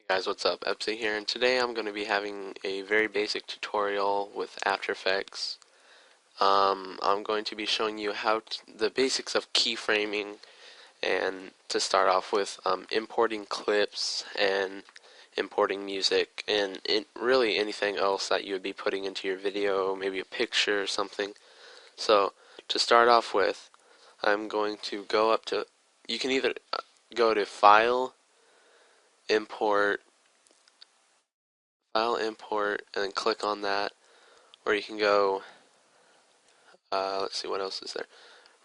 Guys, what's up? Epsy here, and today I'm going to be having a very basic tutorial with After Effects. I'm going to be showing you the basics of keyframing, and to start off with, importing clips and importing music, and really anything else that you would be putting into your video, maybe a picture or something. So, to start off with, I'm going to go up to, you can either go to Import, File, Import, and then click on that, or you can go, let's see what else is there.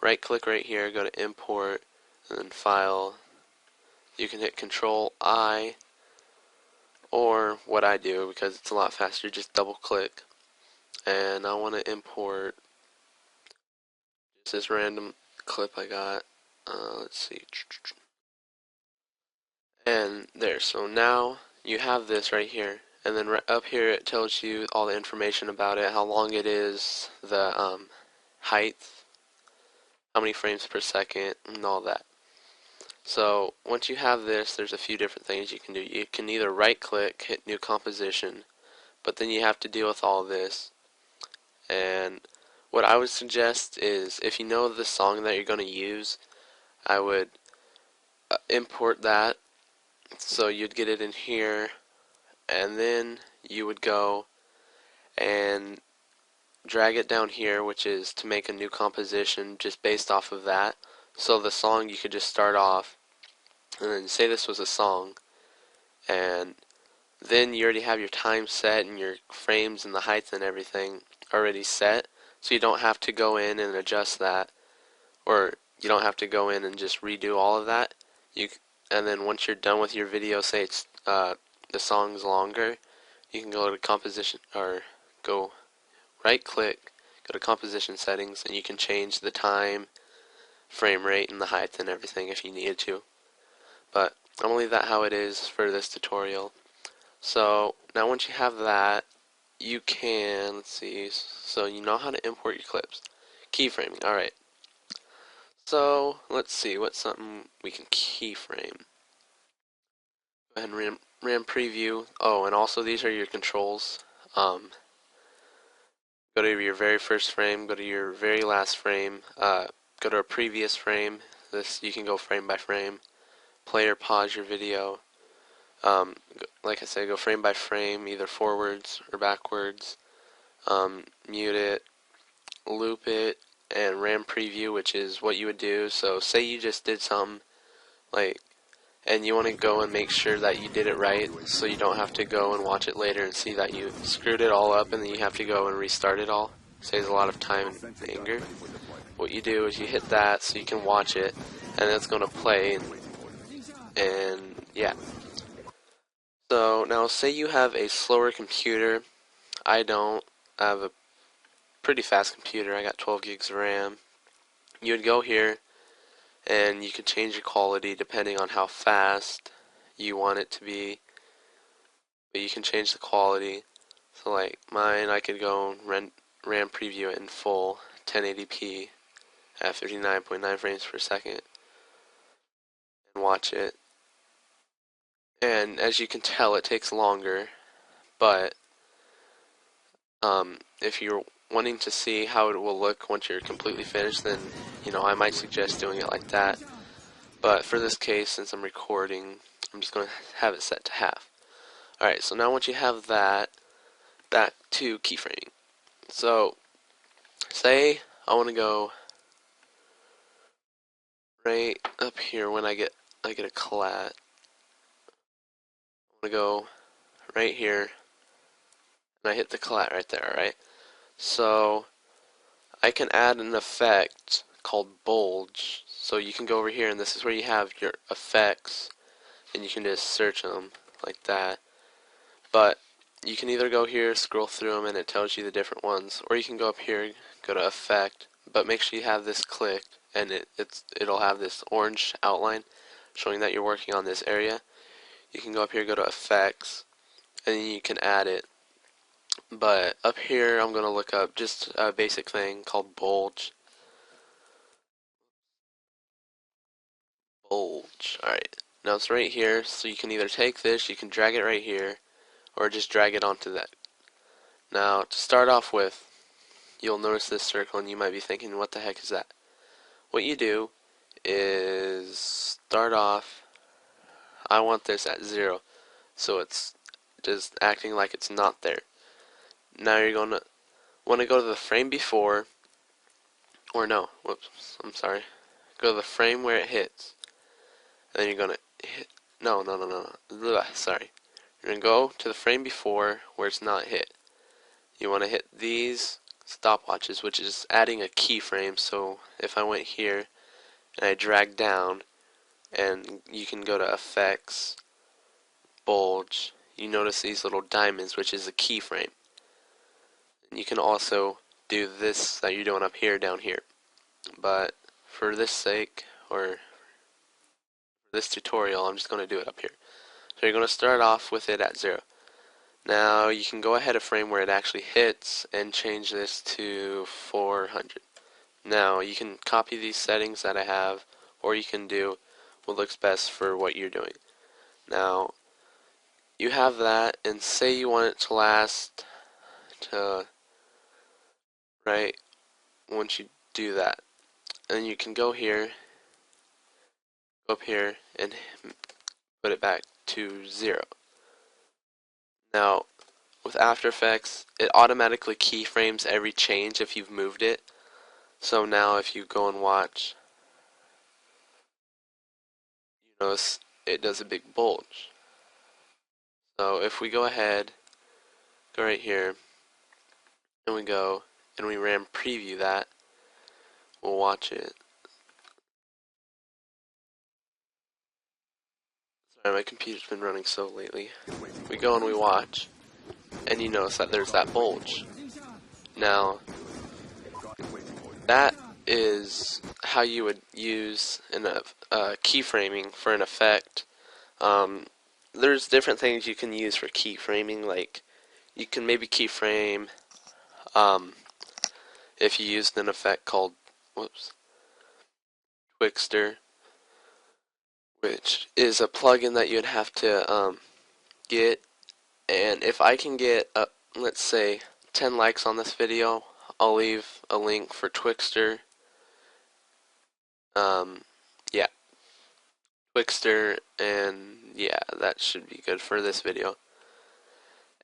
Right click right here, go to Import, and then File. You can hit Control I, or what I do, because it's a lot faster, just double click. And I want to import just this random clip I got. Let's see. And there, so now you have this right here. And then right up here it tells you all the information about it, how long it is, the height, how many frames per second, and all that. So once you have this, there's a few different things you can do. You can either right click, hit new composition, but then you have to deal with all of this. And what I would suggest is, if you know the song that you're going to use, I would import that. So you'd get it in here, and then you would go and drag it down here, which is to make a new composition just based off of that. So the song, you could just start off and then say this was a song, and then you already have your time set and your frames and the heights and everything already set, so you don't have to go in and adjust that, or you don't have to go in and just redo all of that. And then once you're done with your video, say it's the song's longer, you can go to composition, or go right click, go to composition settings, and you can change the time, frame rate, and the height and everything if you needed to. But I'm going to leave that how it is for this tutorial. So now once you have that, you can, let's see, so you know how to import your clips. Keyframing, alright. So let's see, what's something we can keyframe. Go ahead and ram preview. Oh, and also these are your controls. Go to your very first frame, go to your very last frame, go to a previous frame. This, you can go frame by frame. Play or pause your video. Like I said, go frame by frame, either forwards or backwards. Mute it, loop it, and ram preview, which is what you would do. So say you just did something, like, and you want to go and make sure that you did it right, so you don't have to go and watch it later and see that you screwed it all up, and then you have to go and restart it all. Saves a lot of time and anger. What you do is you hit that so you can watch it, and it's going to play, and yeah. So now say you have a slower computer. I don't. I have a pretty fast computer. I got 12 gigs of RAM. You would go here, and you could change your quality depending on how fast you want it to be. But you can change the quality. So like mine, I could go and RAM preview it in full 1080p at 59.9 frames per second and watch it. And as you can tell, it takes longer, but if you're wanting to see how it will look once you're completely finished, then I might suggest doing it like that. But for this case, since I'm recording, I'm just going to have it set to half. Alright, so now once you have that, back to keyframing. So say I want to go right up here when I get a collat. I want to go right here, and I hit the collat right there, alright? So I can add an effect called bulge. So you can go over here, and this is where you have your effects, and you can just search them like that. But you can either go here, scroll through them, and it tells you the different ones, or you can go up here, go to effect, but make sure you have this clicked, and it'll have this orange outline showing that you're working on this area. You can go up here, go to effects, and then you can add it. But up here, I'm going to look up just a basic thing called bulge. Alright, Now it's right here, so you can either take this, you can drag it right here, or just drag it onto that. Now, to start off with, you'll notice this circle and you might be thinking, what the heck is that? What you do is start off, I want this at 0, so it's just acting like it's not there. Now you're going to want to go to the frame before, or no, whoops, I'm sorry. Go to the frame where it hits. And then you're going to hit, no, sorry. You're going to go to the frame before where it's not hit. You want to hit these stopwatches, which is adding a keyframe. So if I went here and I drag down, and you can go to effects, bulge, you notice these little diamonds, which is a keyframe. And you can also do this that you're doing up here down here. But for this sake, or this tutorial, I'm just going to do it up here. So you're going to start off with it at 0. Now you can go ahead a frame where it actually hits and change this to 400. Now you can copy these settings that I have, or you can do what looks best for what you're doing. Now you have that, and say you want it to last to right once you do that, and you can go here, go up here, and put it back to 0. Now, with After Effects, it automatically keyframes every change if you've moved it. So now if you go and watch, you notice it does a big bulge. So if we go ahead, go right here, and we go, and we RAM preview that, we'll watch it. Sorry, my computer's been running slow lately. We go and we watch, and you notice that there's that bulge. Now, that is how you would use keyframing for an effect. There's different things you can use for keyframing, like you can maybe keyframe if you used an effect called Twixtor, which is a plugin that you'd have to get. And if I can get, let's say, 10 likes on this video, I'll leave a link for Twixtor. Yeah, Twixtor, and yeah, that should be good for this video.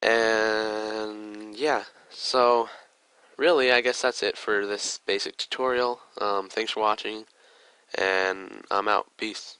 And yeah, so really, I guess that's it for this basic tutorial. Thanks for watching, and I'm out. Peace.